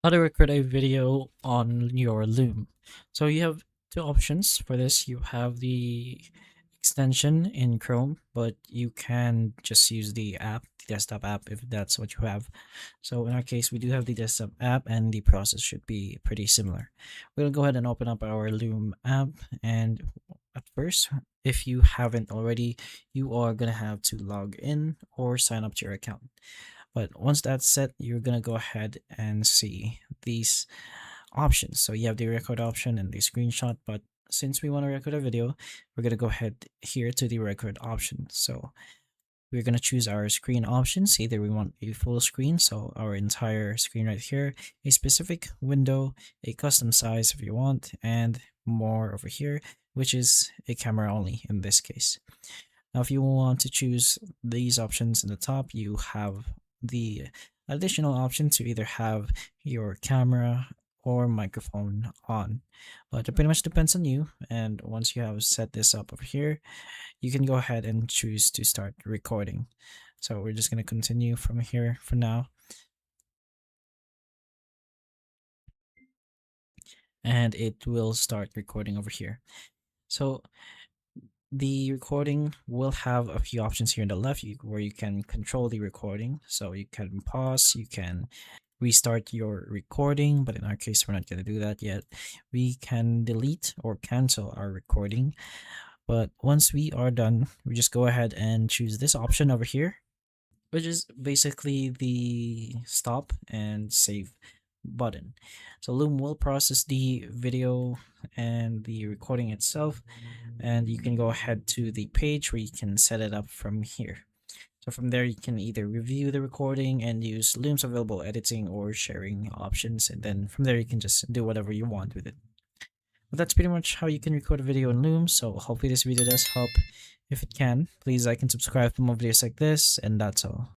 How to record a video on your Loom. So you have two options for this. You have the extension in Chrome, but you can just use the app, the desktop app, if that's what you have. So in our case, we do have the desktop app, and the process should be pretty similar. We'll go ahead and open up our Loom app, and at first, if you haven't already, you are gonna have to log in or sign up to your account. But once that's set, you're gonna go ahead and see these options. So you have the record option and the screenshot, but since we want to record a video, we're gonna go ahead here to the record option. So we're gonna choose our screen options. Either we want a full screen, so our entire screen right here, a specific window, a custom size if you want, and more over here, which is a camera only in this case. Now, if you want to choose these options in the top, you have the additional option to either have your camera or microphone on. But it pretty much depends on you. And once you have set this up over here, you can go ahead and choose to start recording. So we're just going to continue from here for now. And it will start recording over here. So the recording will have a few options here on the left where you can control the recording. So you can pause, you can restart your recording, but in our case, we're not going to do that yet. We can delete or cancel our recording. But once we are done, we just go ahead and choose this option over here, which is basically the stop and save button. So Loom will process the video and the recording itself, and you can go ahead to the page where you can set it up from here. So from there, you can either review the recording and use Loom's available editing or sharing options, and then from there you can just do whatever you want with it. But that's pretty much how you can record a video in Loom, so hopefully this video does help. If it can, please like and subscribe for more videos like this, and that's all.